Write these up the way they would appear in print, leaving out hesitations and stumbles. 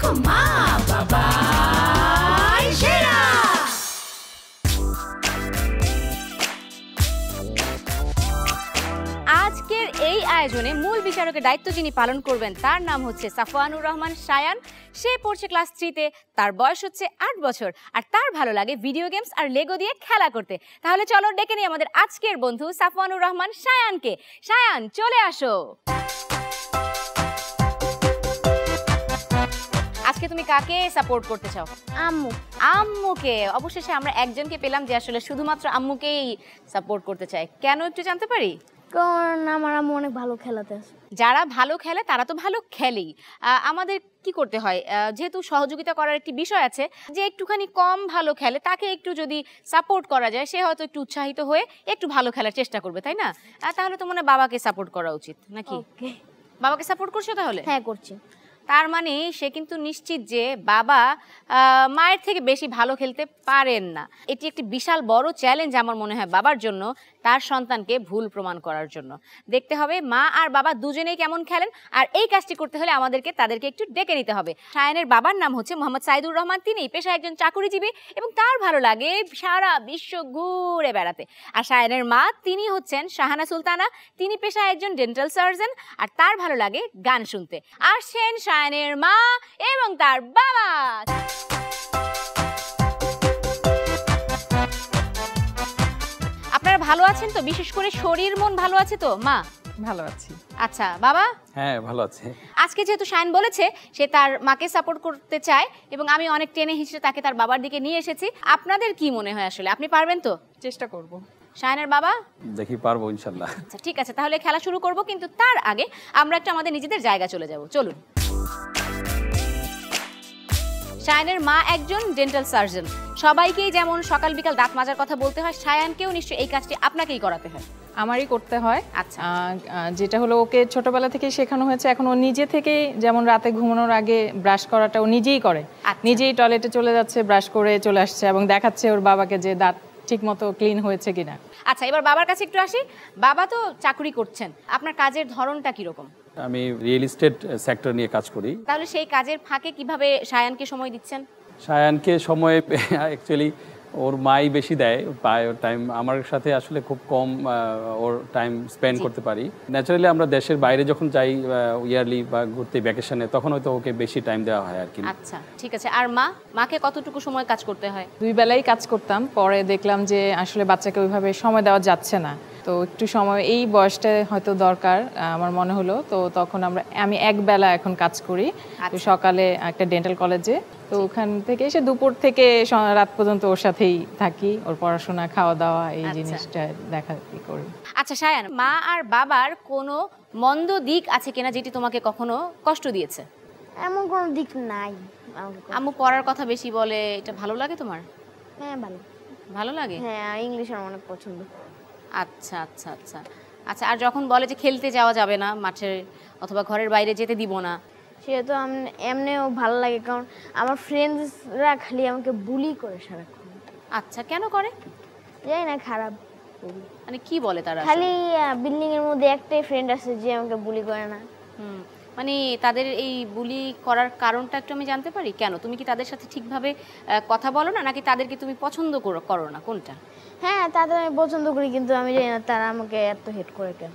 দেখো মা বাবাই সেরা। আজকের এই আয়োজনে মূল বিচারকের দায়িত্ব যিনি পালন করবেন তার নাম হচ্ছে সাফওয়ানুর রহমান সায়ান। সে পড়ছে ক্লাস 3-তে, তার বয়স হচ্ছে 8 বছর, আর তার ভালো লাগে ভিডিও গেমস আর লেগো দিয়ে খেলা করতে। তাহলে চলো ডেকে নিই আমাদের আজকের বন্ধু সাফওয়ানুর রহমান সায়ানকে। সায়ান, চলে আসো। আজকে তুমি কাকে সাপোর্ট করতে চাও? আম্মু। আম্মুকে। অবশেষে আমরা একজনকে পেলাম যে আসলে শুধুমাত্র আম্মুকেই সাপোর্ট করতে চায়। কেন একটু জানতে পারি? কারণ আমার আম্মু অনেক ভালো খেলাতে আছে। যারা ভালো খেলে তারা তো ভালো খেলেই। আমাদের কি করতে হয়, যেহেতু সহযোগিতা করার একটি বিষয় আছে, যে একটুখানি কম ভালো খেলে তাকে একটু যদি সাপোর্ট করা যায়, সে হয়তো একটু উৎসাহিত হয়ে একটু ভালো খেলার চেষ্টা করবে, তাই না? তাহলে তো মনে হয় বাবাকে সাপোর্ট করা উচিত নাকি? বাবাকে সাপোর্ট করছো তাহলে? হ্যাঁ, করছি। তার মানে সে কিন্তু নিশ্চিত যে বাবা মায়ের থেকে বেশি ভালো খেলতে পারেন না। এটি একটি বিশাল বড় চ্যালেঞ্জ আমার মনে হয় বাবার জন্য, তার সন্তানকে ভুল প্রমাণ করার জন্য। দেখতে হবে মা আর বাবা দুজনেই কেমন খেলেন, আর এই কাজটি করতে হলে আমাদেরকে তাদেরকে একটু ডেকে নিতে হবে। সায়ানের বাবার নাম হচ্ছে মোহাম্মদ সাইদুর রহমান। তিনি পেশায় একজন চাকুরিজীবী এবং তার ভালো লাগে সারা বিশ্ব ঘুরে বেড়াতে। আর সায়ানের মা, তিনি হচ্ছেন শাহানা সুলতানা। তিনি পেশায় একজন ডেন্টাল সার্জন, আর তার ভালো লাগে গান শুনতে। আসছেন সায়ানের মা এবং তার বাবা। আপনারা ভালো আছেন তো? বিশেষ করে শরীর মন ভালো আছে তো? মা ভালো আছি। আচ্ছা, বাবা? হ্যাঁ, ভালো আছি। আজকে যেহেতু শায়ন বলেছে সে তার মাকে সাপোর্ট করতে চায় এবং আমি অনেক টেনে হিঁচড়ে তাকে তার বাবার দিকে নিয়ে এসেছি, আপনাদের কি মনে হয় আসলে আপনি পারবেন তো? চেষ্টা করব। শায়নের বাবা? দেখি পারবো ইনশাআল্লাহ। আচ্ছা, ঠিক আছে, তাহলে খেলা শুরু করব, কিন্তু তার আগে আমরা একটা আমাদের নিজেদের জায়গা চলে যাব। চলুন। শায়নের মা একজন ডেন্টাল সার্জন। সবাইকেই যেমন সকাল বিকাল দাঁত মাজার কথা বলতে হয়, শায়ানকেও নিশ্চয়ই এই কাজটি আপনাকেই করাতে হয়। আমারই করতে হয়। আচ্ছা। যেটা হলো ওকে ছোটবেলা থেকেই শেখানো হয়েছে, এখন ও নিজে থেকেই, যেমন রাতে ঘুমানোর আগে ব্রাশ করাটা ও নিজেই করে। নিজেই টয়লেটে চলে যাচ্ছে, ব্রাশ করে চলে আসছে এবং দেখাচ্ছে ওর বাবাকে যে দাঁত ঠিকমতো ক্লিন হয়েছে কিনা। আচ্ছা, এবার বাবার কাছে একটু আসি। বাবা তো চাকরি করছেন, আপনার কাজের ধরনটা কিরকম? আমি রিয়েল এস্টেট সেক্টর নিয়ে কাজ করি। তাহলে সেই কাজের ফাঁকে কিভাবে শায়ানকে সময় দিচ্ছেন? শায়ানকে সময় অ্যাকচুয়ালি ওর মাই বেশি দেয়, পায় ওর টাইম। আমার সাথে আসলে খুব কম ওর টাইম স্পেন্ড করতে পারি। ন্যাচারালি আমরা দেশের বাইরে যখন যাই ইয়ারলি বা ঘুরতে ভ্যাকেশনে, তখন হয়তো ওকে বেশি টাইম দেওয়া হয় আর কি। আচ্ছা, ঠিক আছে। আর মাকে কতটুকু সময় কাজ করতে হয়? 2 বেলাই কাজ করতাম, পরে দেখলাম যে আসলে বাচ্চাকে ওইভাবে সময় দেওয়া যাচ্ছে না, তো একটু সময় এই বয়সটা হয়তো দরকার আমার মনে হলো। তো তখন আমি 1 বেলা এখন কাজ করি। তো সকালে একটা ডেন্টাল কলেজে, তো ওখান থেকে এসে দুপুর থেকে রাত পর্যন্ত ওর সাথেই থাকি, ওর পড়াশোনা, খাওয়া দাওয়া, এই জিনিসটা দেখাদেখি করি। আচ্ছা শায়ান, মা আর বাবার কোনো মন্দ দিক আছে কিনা যেটি তোমাকে কখনো কষ্ট দিয়েছে? এমন কোনো দিক নাই। আম্মু পড়ার কথা বেশি বলে, এটা ভালো লাগে তোমার? হ্যাঁ, ভালো লাগে। হ্যাঁ, ইংলিশ আমার অনেক পছন্দ। আচ্ছা আচ্ছা আচ্ছা আচ্ছা। আর যখন বলে যে খেলতে যাওয়া যাবে না, মাঠে অথবা ঘরের বাইরে যেতে দিব না, সেটা তো এমনিও ভালো লাগে, কারণ আমার ফ্রেন্ডসরা খালি আমাকে বুলি করে সারাক্ষণ। আচ্ছা, কেন করে? জানি না, খারাপ। মানে কি বলে তারা? খালি বিল্ডিং এর মধ্যে একটাই ফ্রেন্ড আছে যে আমাকে বুলি করে না। মানে তাদের এই বুলি করার কারণটা একটু আমি জানতে পারি? কেন? তুমি কি তাদের সাথে ঠিকভাবে কথা বলো না, নাকি তাদেরকে তুমি পছন্দ করো না, কোনটা? হ্যাঁ, তাদের আমি পছন্দ করি, কিন্তু আমি জানি না তারা আমাকে এত হেট করে কেন।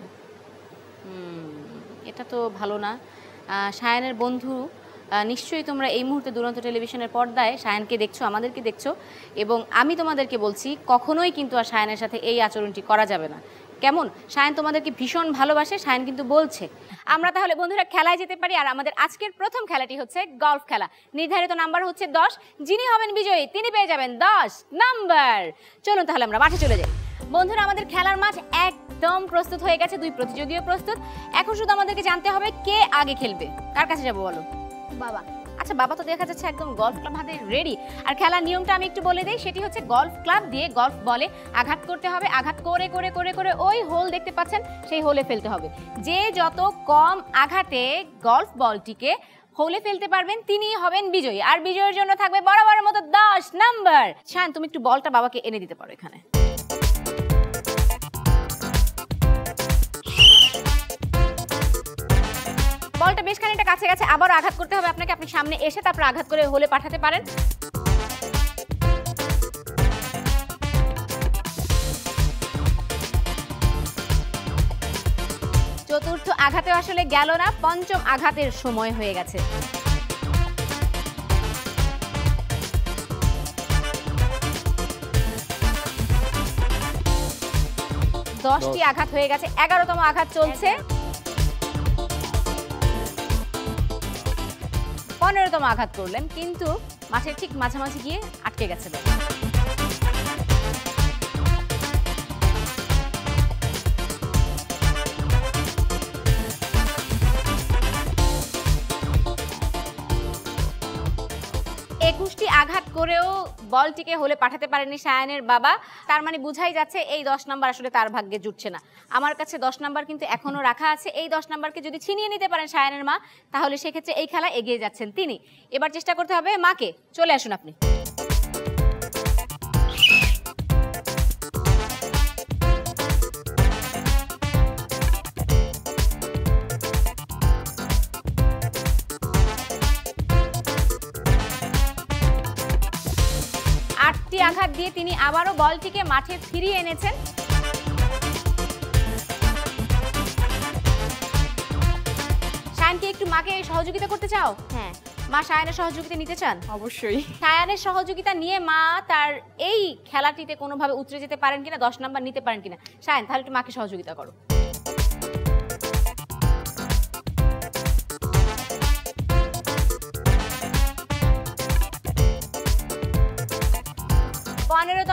এটা তো ভালো না। শায়ানের বন্ধু, নিশ্চয়ই তোমরা এই মুহূর্তে দুরন্ত টেলিভিশনের পর্দায় শায়ানকে দেখছো, আমাদেরকে দেখছো, এবং আমি তোমাদেরকে বলছি কখনোই কিন্তু আর শায়ানের সাথে এই আচরণটি করা যাবে না। কেমন? শায়ান তোমাদেরকে ভীষণ ভালোবাসে, শায়ান কিন্তু বলছে। আমরা তাহলে বন্ধুরা খেলায় যেতে পারি। আর আমাদের আজকের প্রথম খেলাটি হচ্ছে গলফ খেলা। নির্ধারিত নাম্বার হচ্ছে 10। যিনি হবেন বিজয়ী তিনি পেয়ে যাবেন 10 নাম্বার। চলুন তাহলে আমরা মাঠে চলে যাই। বন্ধুরা, আমাদের খেলার মাঠ একদম প্রস্তুত হয়ে গেছে, 2 প্রতিযোগীও প্রস্তুত। এখন শুধু আমাদেরকে জানতে হবে কে আগে খেলবে। কার কাছে যাবো বলো? বাবা। আচ্ছা, বাবা তো দেখা যাচ্ছে একদম গলফ ক্লাব হাতে রেডি। আর খেলার নিয়মটা আমি একটু বলে দিই, সেটি হচ্ছে গলফ ক্লাব দিয়ে গলফ বলে আঘাত করতে হবে। আঘাত করে করে করে করে ওই হোল দেখতে পাচ্ছেন, সেই হোলে ফেলতে হবে। যে যত কম আঘাতে গলফ বলটিকে হোলে ফেলতে পারবেন তিনিই হবেন বিজয়ী। আর বিজয়ের জন্য থাকবে বরাবরের মতো 10 নাম্বার। শান, তুমি একটু বলটা বাবাকে এনে দিতে পারো এখানে। বলটা বেশ খানিকটা কাছে গেছে, আবারও আঘাত করতে হবে আপনাকে। আপনি সামনে এসে তারপর আঘাত করে হলে পাঠাতে পারেন। চতুর্থ আঘাতে আসলে গেল না, পঞ্চম আঘাতের সময় হয়ে গেছে। 10টি আঘাত হয়ে গেছে, 11তম আঘাত চলছে। 15তম আঘাত করলেন, কিন্তু মাঠের ঠিক মাঝামাঝি গিয়ে আটকে গেছে। একুশটি আঘাত করেও বলটিকে হলে পাঠাতে পারেনি সায়ানের বাবা। তার মানে বুঝাই যাচ্ছে এই 10 নাম্বার আসলে তার ভাগ্যে জুটছে না। আমার কাছে 10 নাম্বার কিন্তু এখনো রাখা আছে। এই 10 নাম্বারকে যদি ছিনিয়ে নিতে পারেন সায়ানের মা, তাহলে সেক্ষেত্রে এই খেলা এগিয়ে যাচ্ছেন তিনি। এবার চেষ্টা করতে হবে মাকে। চলে আসুন আপনি। আঘাত দিয়ে তিনি আবারও বলটিকে মাঠে ফিরিয়ে এনেছেন। সায়ানকে একটু মাকে সহযোগিতা করতে চাও? হ্যাঁ। মা সায়ানের সহযোগিতা নিতে চান? অবশ্যই। সায়ানের সহযোগিতা নিয়ে মা তার এই খেলাটিতে কোনোভাবে উতরে যেতে পারেন কিনা, 10 নাম্বার নিতে পারেন কিনা। সায়ান, তাহলে একটু মাকে সহযোগিতা করো।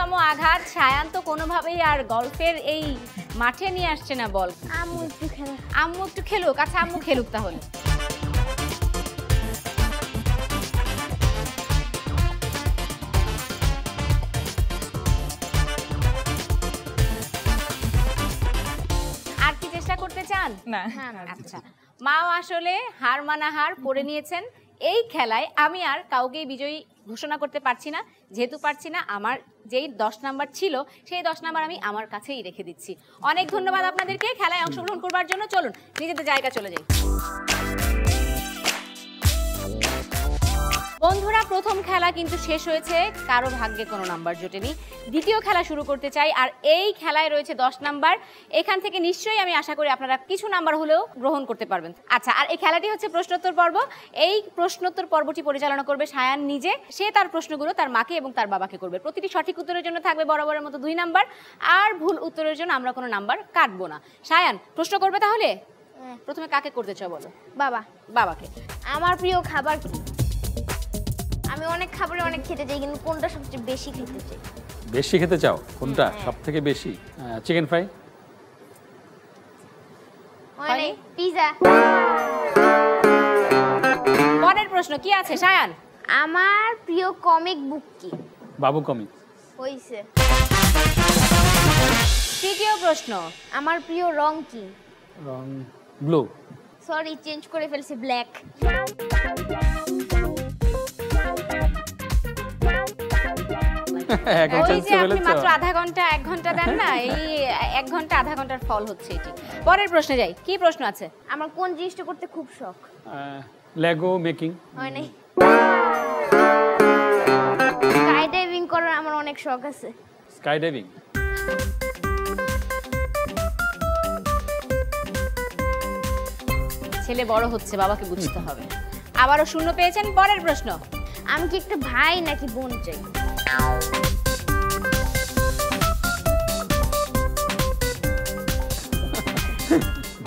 তম আঘাত। সায়ান তো কোনোভাবেই আর গল্ফের এই মাঠে নিয়ে আসছে না বল। আম্মু একটু খেলুক। আচ্ছা, আম্মু খেলুক তাহলে। আর কি চেষ্টা করতে চান? না। আচ্ছা, মাও আসলে হার মানা হার পড়ে নিয়েছেন। এই খেলায় আমি আর কাউকেই বিজয়ী ঘোষণা করতে পারছি না। যেহেতু পারছি না, আমার যেই 10 নাম্বার ছিল সেই 10 নাম্বার আমি আমার কাছেই রেখে দিচ্ছি। অনেক ধন্যবাদ আপনাদেরকে খেলায় অংশগ্রহণ করবার জন্য। চলুন নিজেদের জায়গা চলে যাই। বন্ধুরা, প্রথম খেলা কিন্তু শেষ হয়েছে, কারো ভাগ্যে কোনো নাম্বার জোটেনি। দ্বিতীয় খেলা শুরু করতে চাই, আর এই খেলায় রয়েছে 10 নাম্বার। এখান থেকে নিশ্চয়ই আমি আশা করি আপনারা কিছু নাম্বার হলেও গ্রহণ করতে পারবেন। আচ্ছা, আর এই খেলাটি হচ্ছে প্রশ্নোত্তর পর্ব। এই প্রশ্নোত্তর পর্বটি পরিচালনা করবে সায়ান নিজে। সে তার প্রশ্নগুলো তার মাকে এবং তার বাবাকে করবে। প্রতিটি সঠিক উত্তরের জন্য থাকবে বরাবরের মতো 2 নাম্বার, আর ভুল উত্তরের জন্য আমরা কোনো নাম্বার কাটবো না। সায়ান প্রশ্ন করবে তাহলে? প্রথমে কাকে করতে চাও বলো? বাবাকে। আমার প্রিয় খাবার কি? আমি অনেক খাবারে অনেক খেতে চাই, কিন্তু কোনটা সবচেয়ে বেশি খেতে চাই? বেশি খেতে চাও কোনটা সবথেকে বেশি? Chicken fry. মানে পিজা। পরের প্রশ্ন কি আছে সায়ান? আমার প্রিয় কমিক বুক কি? বাবু কমিক। হইছে। তৃতীয় প্রশ্ন, আমার প্রিয় রং কি? রং ব্লু। সরি, চেঞ্জ করে ফেলছি, ব্ল্যাক। ওই যে আপনি মাত্র আধা ঘন্টা 1 ঘন্টা দেন না, এই 1 ঘন্টা আধা ঘন্টার ফল হচ্ছে এটি। পরের প্রশ্নে যাই। কি প্রশ্ন আছে? আমার কোন জিনিসটা করতে খুব শখ? Lego making. হয় নাই। স্কাই ডাইভিং করার আমার অনেক শখ আছে। Sky diving. ছেলে বড় হচ্ছে, বাবাকে বুঝতে হবে। আবারও শূন্য পেয়েছেন। পরের প্রশ্ন, আমি কি একটা ভাই নাকি বোন চাই?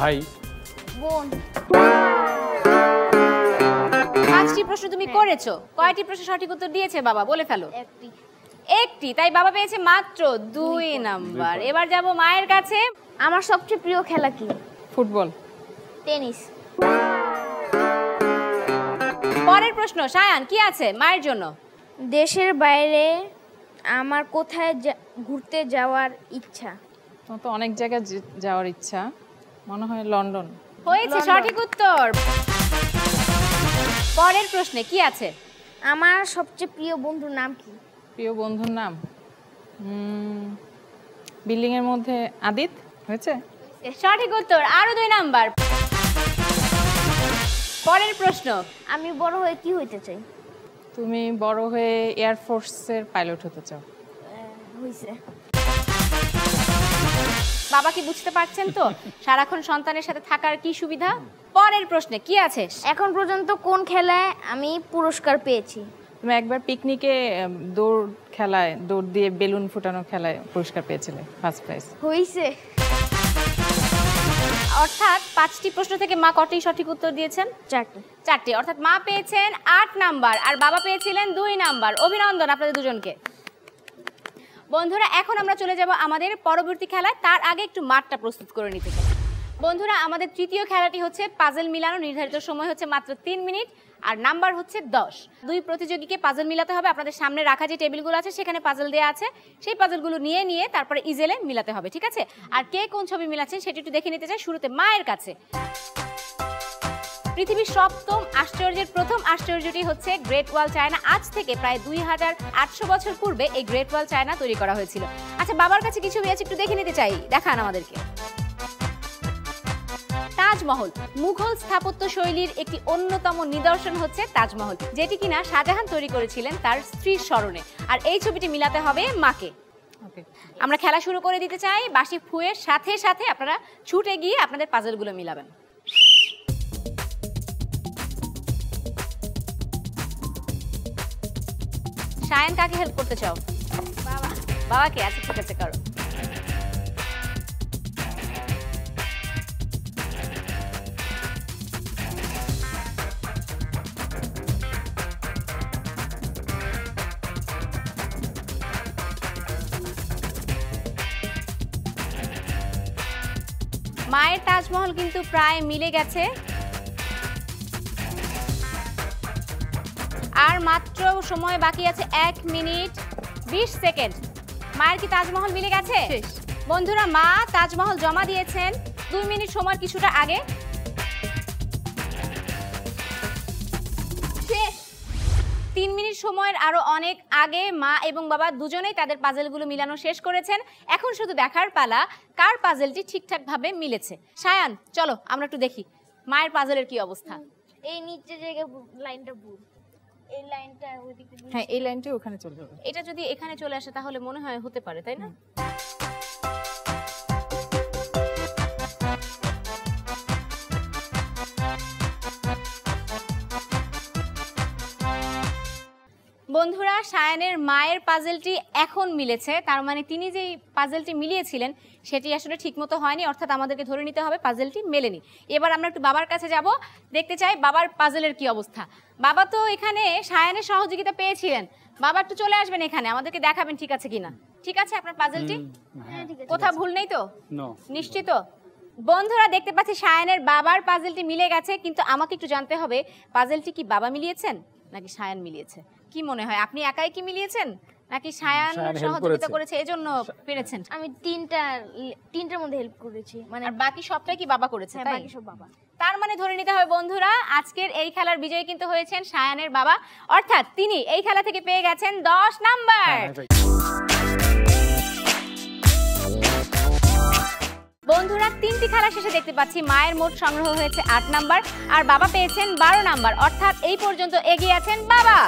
ভাই। বোন। 5টি প্রশ্ন তুমি করেছো। কয়টি প্রশ্ন সঠিক উত্তর দিয়েছে বাবা? বলে ফেলো। একটি। তাই বাবা পেয়েছে মাত্র 2 নাম্বার। এবার যাব মায়ের কাছে। আমার সবচেয়ে প্রিয় খেলা কি? ফুটবল। টেনিস। পরের প্রশ্ন, সায়ান কি আছে মায়ের জন্য? দেশের বাইরে আমার কোথায় ঘুরতে যাওয়ার ইচ্ছা? তো অনেক জায়গায় যাওয়ার ইচ্ছা, মনে হয় লন্ডন। হয়েছে সঠিক উত্তর। পরের প্রশ্নে কি আছে? আমার সবচেয়ে প্রিয় বন্ধুর নাম কি? প্রিয় বন্ধুর নাম বিল্ডিং এর মধ্যে আদিত। হয়েছে সঠিক উত্তর। আরো 2 নাম্বার। পরের প্রশ্ন, আমি বড় হয়ে কি হইতে চাই? তুমি বড় হয়ে এয়ারফোর্সের পাইলট হতে চাও। হইছে। বাবা কি বুঝতে পারছেন তো সারাক্ষণ সন্তানের সাথে থাকার কি সুবিধা? পরের প্রশ্নে কি আছে? এখন পর্যন্ত কোন খেলায় আমি পুরস্কার পেয়েছি? তুমি একবার পিকনিকে দৌড় দিয়ে বেলুন ফুটানো খেলায় পুরস্কার পেয়েছিলে, ফার্স্ট প্রাইজ। হইছে। অর্থাৎ 5টি প্রশ্ন থেকে মা কটি সঠিক উত্তর দিয়েছেন? 4টি। অর্থাৎ মা পেয়েছেন 8 নাম্বার আর বাবা পেয়েছিলেন 2 নাম্বার। অভিনন্দন আপনাদের দুজনকে। বন্ধুরা এখন আমরা চলে যাব আমাদের পরবর্তী খেলায়, তার আগে একটু মাঠটা প্রস্তুত করে নিতে চাই। বন্ধুরা আমাদের তৃতীয় খেলাটি হচ্ছে পাজল মিলানো। নির্ধারিত সময় হচ্ছে মাত্র 3 মিনিট আর নাম্বার হচ্ছে 10। দুই প্রতিযোগীকে পাজল মিলাতে হবে। আপনাদের সামনে রাখা যে টেবিলগুলো আছে সেখানে পাজল দেওয়া আছে, সেই পাজলগুলো নিয়ে তারপরে ইজেলে মিলাতে হবে, ঠিক আছে? আর কে কোন ছবি মিলাচ্ছেন সেটি একটু দেখে নিতে চাই। শুরুতে মায়ের কাছে। পৃথিবীর সপ্তম আশ্চর্যের প্রথম আশ্চর্যটি হচ্ছে গ্রেট ওয়াল চায়না। আজ থেকে প্রায় 2800 বছর পূর্বে এই গ্রেট ওয়াল চায়না তৈরি করা হয়েছিল। আচ্ছা বাবার কাছে কিছু আছে একটু দেখে নিতে চাই, দেখান আমাদেরকে। তাজমহল মুঘল স্থাপত্য শৈলীর একটি অন্যতম নিদর্শন হচ্ছে তাজমহল, যেটি কিনা শাহজাহান তৈরি করেছিলেন তার স্ত্রীর স্মরণে। আর এই ছবিটি মিলাতে হবে মাকে। আমরা খেলা শুরু করে দিতে চাই। বাঁশি ফুয়ের সাথে সাথে আপনারা ছুটে গিয়ে আপনাদের পাজলগুলো মিলাবেন। শায়ান কাকে হেল্প করতে চাও? বাবাকে। আচ্ছা ঠিক আছে, করো। মায়ের তাজমহল কিন্তু প্রায় মিলে গেছে, আর মাত্র সময় বাকি আছে 1 মিনিট 20 সেকেন্ড। মায়ের কি তাজমহল মিলে গেছে? বন্ধুরা মা তাজমহল জমা দিয়েছেন 2 মিনিট সময়ের কিছুটা আগে। 3 মিনিট সময়ের আরো অনেক আগে মা এবং বাবা দুজনেই তাদের পাজলগুলো মিলানো শেষ করেছেন। এখন শুধু দেখার পালা কার পাজলটি ঠিকঠাক ভাবে মিলেছে। শায়ান চলো আমরা একটু দেখি মায়ের পাজলের কি অবস্থা। এই নিচে জায়গায় লাইনটা ভুল, এই লাইনটা ওইদিকে। হ্যাঁ এই লাইনটা ওখানে চলে যাবে। এটা যদি এখানে চলে আসে তাহলে মনে হয় হতে পারে, তাই না? বন্ধুরা শায়ানের মায়ের পাজলটি এখন মিলেছে, তার মানে তিনি যেই পাজলটি মিলিয়েছিলেন সেটি আসলে ঠিকমতো হয়নি, অর্থাৎ আমাদেরকে ধরে নিতে হবে পাজলটি মেলেনি। এবার আমরা একটু বাবার কাছে যাব, দেখতে চাই বাবার পাজলের কি অবস্থা। বাবা তো এখানে শায়ানের সহযোগিতা পেয়েছিলেন, বাবা একটু চলে আসবেন এখানে, আমাদেরকে দেখাবেন ঠিক আছে কিনা। ঠিক আছে আপনার পাজলটি? কোথাও ভুল নেই তো? নিশ্চিত? বন্ধুরা দেখতে পাচ্ছি শায়ানের বাবার পাজলটি মিলে গেছে, কিন্তু আমাকে একটু জানতে হবে পাজলটি কি বাবা মিলিয়েছেন নাকি শায়ান মিলিয়েছে? কি মনে হয় আপনি একাই কি মিলিয়েছেন নাকি শায়ান সহযোগিতা করেছে এজন্য পেরেছেন? আমি তিনটার মধ্যে হেল্প করেছি, মানে আর বাকি সবটাই কি বাবা করেছে? হ্যাঁ, বাকি সব বাবা। তার মানে ধরে নিতে হবে বন্ধুরা আজকের এই খেলার বিজয়ী কিন্তু হয়েছেন শায়ানের বাবা, অর্থাৎ তিনি এই খেলা থেকে পেয়ে গেছেন 10 নাম্বার। বন্ধুরা 3টি খেলা শেষে দেখতে পাচ্ছি মায়ের মোট সংগ্রহ হয়েছে 8 নাম্বার আর বাবা পেয়েছেন 12 নাম্বার, অর্থাৎ এই পর্যন্ত এগিয়ে আছেন বাবা।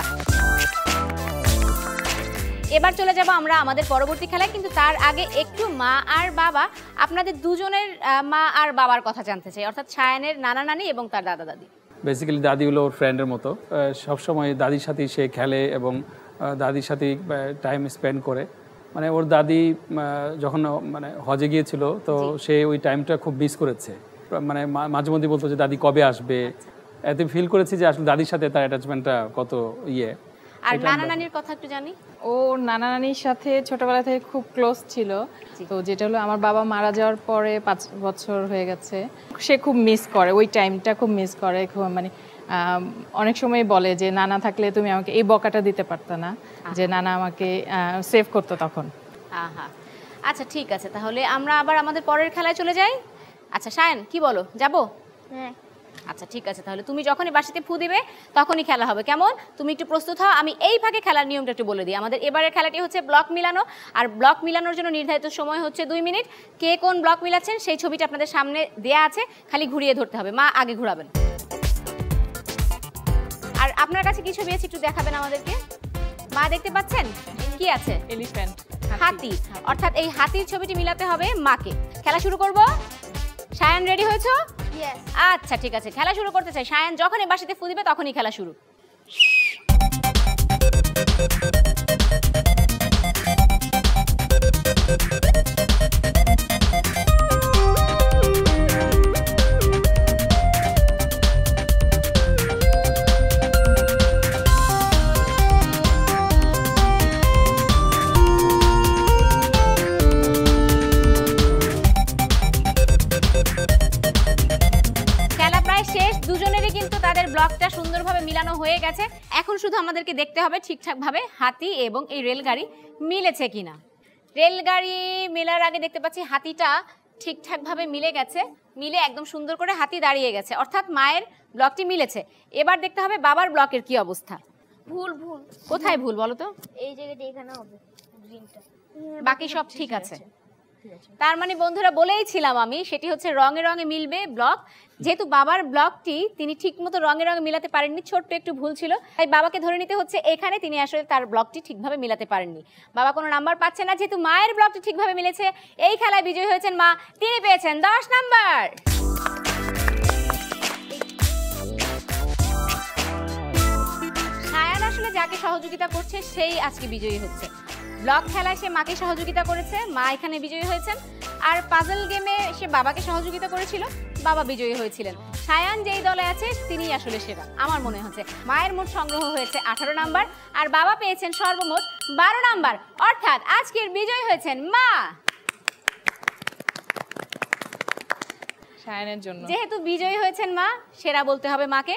এবার চলে যাব আমরা আমাদের পরবর্তী খেলায়, কিন্তু তার আগে একটু মা আর বাবা আপনাদের দুজনের মা আর বাবার কথা জানতে চাই, অর্থাৎ শায়ানের নানা নানি এবং তার দাদা দাদি। বেসিক্যালি দাদি হলো ওর ফ্রেন্ডের মতো, সবসময় দাদির সাথেই সে খেলে এবং দাদির সাথেই টাইম স্পেন্ড করে। মানে ওর দাদি যখন মানে হজে গিয়েছিল তো সে ওই টাইমটা খুব মিস করেছে, মানে মাঝে মধ্যে বলতো যে দাদি কবে আসবে। এতে ফিল করেছি যে আসলে দাদির সাথে তার অ্যাটাচমেন্টটা কত ইয়ে। আর নানা নানির কথা একটু জানি। ও নানা নানির সাথে ছোটবেলা থেকে খুব ক্লোজ ছিল, তো যেটা হলো আমার বাবা মারা যাওয়ার পরে 5 বছর হয়ে গেছে, সে খুব মিস করে ওই টাইমটা, খুব মিস করে। মানে অনেক সময় বলে যে নানা থাকলে তুমি আমাকে এই বকাটা দিতে পারতা না, যে নানা আমাকে সেভ করতো তখন। আচ্ছা ঠিক আছে, তাহলে আমরা আবার আমাদের পরের খেলায় চলে যাই। আচ্ছা শায়ান কি বলো, যাবো? হ্যাঁ আচ্ছা ঠিক আছে, তাহলে তুমি যখনই বাঁশিতে ফু দিবে তখনই খেলা হবে, কেমন? তুমি একটু প্রস্তুত হও। আমি এই ফাঁকে খেলার নিয়মটা একটু বলে দিই। আমাদের এবারের খেলাটি হচ্ছে ব্লক মিলানো, আর ব্লক মিলানোর জন্য নির্ধারিত সময় হচ্ছে 2 মিনিট। কে কোন ব্লক মিলাচ্ছেন সেই ছবিটা আপনাদের সামনে দেয়া আছে, খালি ঘুরিয়ে ধরতে হবে। মা আগে ঘোরাবেন। আপনার কাছে কি ছবি আছে একটু দেখাবেন আমাদেরকে। মা দেখতে পাচ্ছেন কি আছে? এলিফ্যান্ট, হাতি। অর্থাৎ এই হাতির ছবিটি মিলাতে হবে মাকে। খেলা শুরু করব। সায়ান রেডি হয়েছো? ইয়েস। আচ্ছা ঠিক আছে, খেলা শুরু করতে চাই। সায়ান যখনই বাঁশিতে ফু দিবে তখনই খেলা শুরু। দুজনেরই কিন্তু তাদের ব্লকটা সুন্দরভাবে মিলানো হয়ে গেছে। এখন শুধু আমাদেরকে দেখতে হবে ঠিকঠাকভাবে হাতি এবং এই রেলগাড়ি মিলেছে কিনা। রেলগাড়ি মেলার আগে দেখতে পাচ্ছি হাতিটা ঠিকঠাকভাবে মিলে গেছে, মিলে একদম সুন্দর করে হাতি দাঁড়িয়ে গেছে, অর্থাৎ মায়ের ব্লকটি মিলেছে। এবার দেখতে হবে বাবার ব্লকের কি অবস্থা। ভুল ভুল। কোথায় ভুল বলো তো? এই জায়গাটা এখানে হবে গ্রিনটা, বাকি সব ঠিক আছে। তার মানে বন্ধুরা বলেই ছিলাম আমি, সেটি হচ্ছে রঙে রঙে মিলবে ব্লক। যেহেতু বাবার ব্লকটি তিনি ঠিকমতো রঙে রঙে মিলাতে পারেননি, ছোট্ট একটু ভুল ছিল, তাই বাবাকে ধরে নিতে হচ্ছে এখানে তিনি আসলে তার ব্লকটি ঠিকভাবে মিলাতে পারেননি। বাবা কোনো নাম্বার পাচ্ছে না, যেহেতু মায়ের ব্লকটি ঠিকভাবে মিলেছে এই খেলায় বিজয়ী হয়েছেন মা, তিনি পেয়েছেন 10 নাম্বার। সায়ান আসলে যাকে সহযোগিতা করছে সেই আজকে বিজয়ী হচ্ছে। ব্লক খেলায় সে মাকে সহযোগিতা করেছে, মা এখানে বিজয়ী হয়েছেন। আর পাজল গেমে সে বাবাকে সহযোগিতা করেছিল, বাবা বিজয়ী হয়েছিলেন। সায়ান যেই দলে আছে তিনি আসলে সেরা আমার মনে হচ্ছে। মায়ের মোট সংগ্রহ হয়েছে 18 নাম্বার আর বাবা পেয়েছেন সর্বমোট 12 নাম্বার, অর্থাৎ আজকের বিজয়ী হয়েছেন মা। সায়ানের জন্য যেহেতু বিজয়ী হয়েছেন মা, সেরা বলতে হবে মাকে।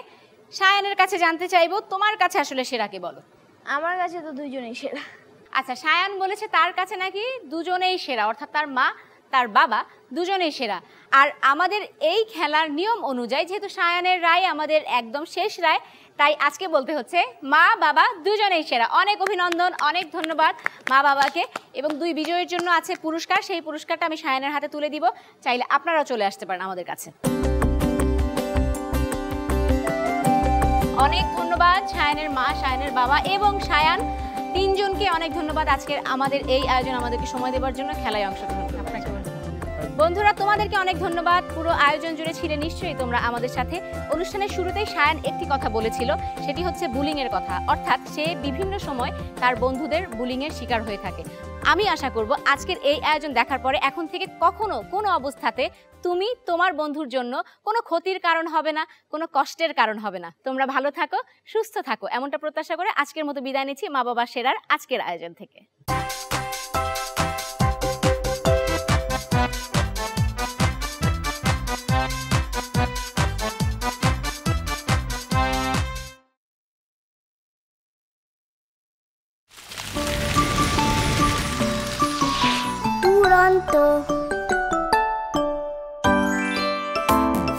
সায়ানের কাছে জানতে চাইবো তোমার কাছে আসলে সেরাকে বলো। আমার কাছে তো দুইজনেই সেরা। আচ্ছা, সায়ান বলেছে তার কাছে নাকি দুজনেই সেরা, অর্থাৎ তার মা তার বাবা দুজনেই সেরা। আর আমাদের এই খেলার নিয়ম অনুযায়ী যেহেতু সায়ানের রায় আমাদের একদম শেষ রায়, তাই আজকে বলতে হচ্ছে মা বাবা দুজনেই সেরা। অনেক অভিনন্দন, অনেক ধন্যবাদ মা বাবাকে। এবং 2 বিজয়ীর জন্য আছে পুরস্কার, সেই পুরস্কারটা আমি সায়ানের হাতে তুলে দিব, চাইলে আপনারাও চলে আসতে পারেন আমাদের কাছে। অনেক ধন্যবাদ সায়ানের মা, সায়ানের বাবা এবং সায়ান, 3 জনকে অনেক ধন্যবাদ আজকের আমাদের এই আয়োজন আমাদেরকে সময় দেওয়ার জন্য, খেলায় অংশগ্রহণ করার জন্য। বন্ধুরা তোমাদেরকে অনেক ধন্যবাদ, পুরো আয়োজন জুড়ে ছিলে নিশ্চয়ই তোমরা আমাদের সাথে। অনুষ্ঠানের শুরুতেই সায়ান একটি কথা বলেছিল, সেটি হচ্ছে বুলিং এর কথা, অর্থাৎ সে বিভিন্ন সময় তার বন্ধুদের বুলিং এর শিকার হয়ে থাকে। আমি আশা করব আজকের এই আয়োজন দেখার পরে এখন থেকে কখনো কোনো অবস্থাতে তুমি তোমার বন্ধুর জন্য কোনো ক্ষতির কারণ হবে না, কোনো কষ্টের কারণ হবে না। তোমরা ভালো থাকো, সুস্থ থাকো, এমনটা প্রত্যাশা করে আজকের মতো বিদায় নিচ্ছি মা বাবা সেরার আজকের আয়োজন থেকে।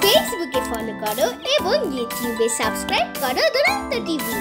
ফেসবুকে ফলো করো এবং ইউটিউবে সাবস্ক্রাইব করো দুরন্ত টিভি।